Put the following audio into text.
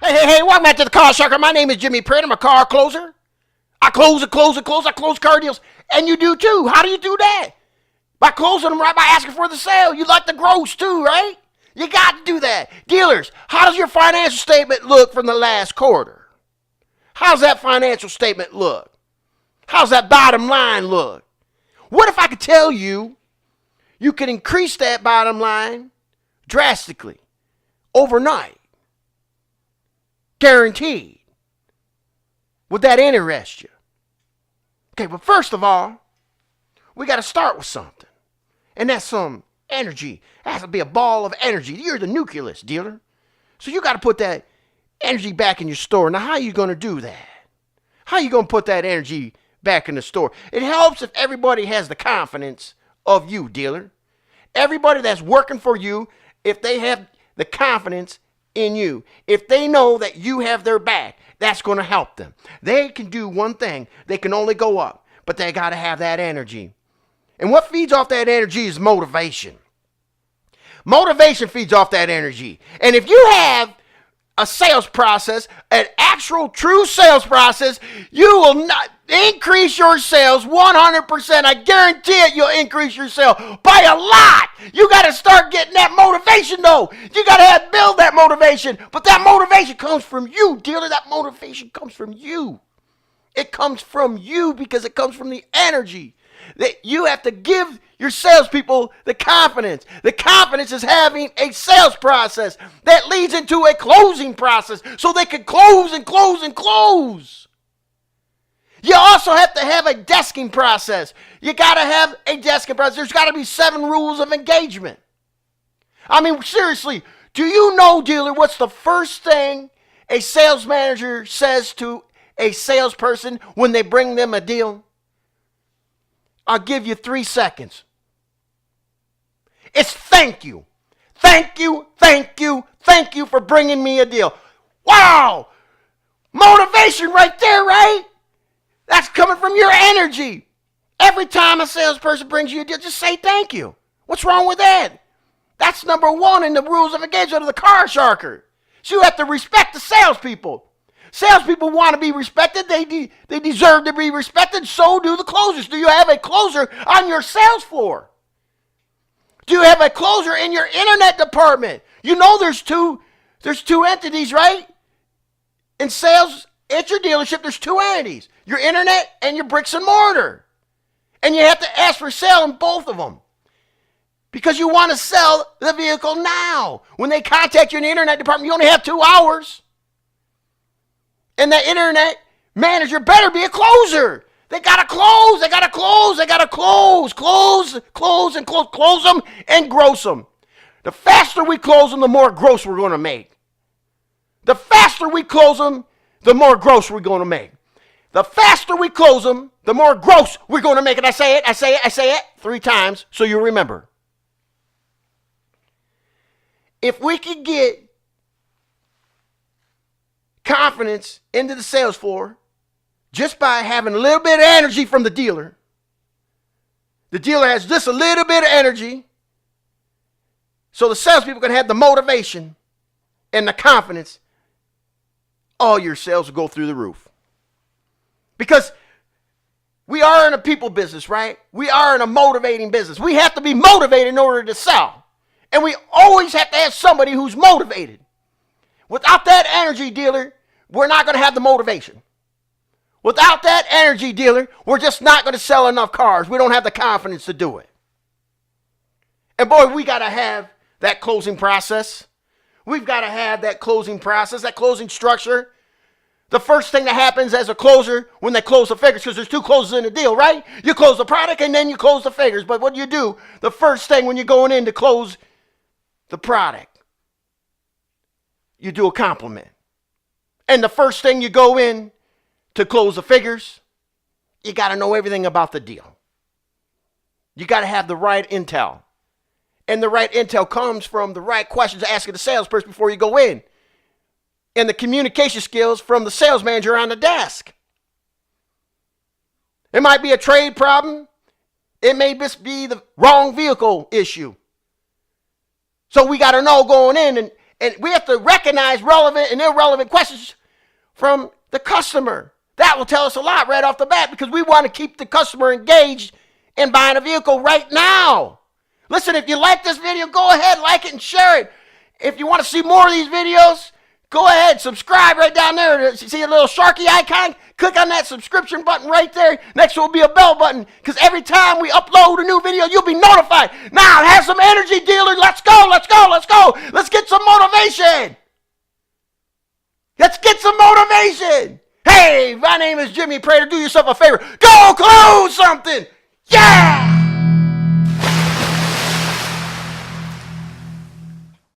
Hey, welcome back to the Car Sharker. My name is Jimmy Prater. I'm a car closer. I close. I close car deals. And you do too. How do you do that? By closing them right by asking for the sale. You like the gross too, right? You got to do that. Dealers, how does your financial statement look from the last quarter? How's that financial statement look? How's that bottom line look? What if I could tell you, you could increase that bottom line drastically overnight? Guaranteed. Would that interest you? Okay, but first of all, we got to start with something. And that's some energy. It has to be a ball of energy. You're the nucleus, dealer. So you got to put that energy back in your store. Now, how are you going to do that? How are you going to put that energy back in the store? It helps if everybody has the confidence of you, dealer. Everybody that's working for you, if they have the confidence in you, if they know that you have their back, that's going to help them. They can do one thing. They can only go up, but they got to have that energy. And what feeds off that energy is motivation. Motivation feeds off that energy. And if you have a sales process, an actual true sales process, you will not increase your sales 100%. I guarantee it, you'll increase your sales by a lot. You got to start getting that motivation though. You got to build that motivation. But that motivation comes from you, dealer. That motivation comes from you. It comes from you because it comes from the energy that you have to give your salespeople the confidence. The confidence is having a sales process that leads into a closing process so they can close and close and close. You also have to have a desking process. You got to have a desking process. There's got to be 7 rules of engagement. I mean, seriously, do you know, dealer, what's the first thing a sales manager says to a salesperson when they bring them a deal? I'll give you 3 seconds. It's thank you. Thank you, thank you, thank you for bringing me a deal. Wow! Motivation right there, right? That's coming from your energy. Every time a salesperson brings you a deal, just say thank you. What's wrong with that? That's number 1 in the rules of engagement of the car sharker. So you have to respect the salespeople. Salespeople want to be respected. They deserve to be respected. So do the closers. Do you have a closer on your sales floor? Do you have a closer in your internet department? You know there's two entities, right? In sales, at your dealership, there's 2 entities. Your internet and your bricks and mortar. And you have to ask for sale in both of them. Because you want to sell the vehicle now. When they contact you in the internet department, you only have 2 hours. And the internet manager better be a closer. They got to close. They got to close. They got to close. Close them and gross them. The faster we close them, the more gross we're going to make. The faster we close them, the more gross we're going to make. The faster we close them, the more gross we're going to make. And I say it 3 times so you remember. If we could get confidence into the sales floor just by having a little bit of energy from the dealer has just a little bit of energy, so the salespeople can have the motivation and the confidence, all your sales will go through the roof. Because we are in a people business, right? We are in a motivating business. We have to be motivated in order to sell. And we always have to have somebody who's motivated. Without that energy, dealer, we're not going to have the motivation. Without that energy, dealer, we're just not going to sell enough cars. We don't have the confidence to do it. And boy, we got to have that closing process. We've got to have that closing process, that closing structure. The first thing that happens as a closer when they close the figures, because there's 2 closes in a deal, right? You close the product and then you close the figures. But what do you do? The first thing when you're going in to close the product, you do a compliment. And the first thing you go in to close the figures, you got to know everything about the deal. You got to have the right intel. And the right intel comes from the right questions asking the salesperson before you go in. And the communication skills from the sales manager on the desk. It might be a trade problem. It may just be the wrong vehicle issue. So we got to know going in And we have to recognize relevant and irrelevant questions from the customer. That will tell us a lot right off the bat because we want to keep the customer engaged in buying a vehicle right now. Listen, if you like this video, go ahead, like it and share it. If you want to see more of these videos, go ahead, subscribe right down there. See a little Sharky icon? Click on that subscription button right there. Next will be a bell button because every time we upload a new video, you'll be notified. Now, have some energy, dealer. Let's go, let's go, let's go. Let's get some motivation. Let's get some motivation. Hey, my name is Jimmy Prater. Do yourself a favor. Go close something. Yeah!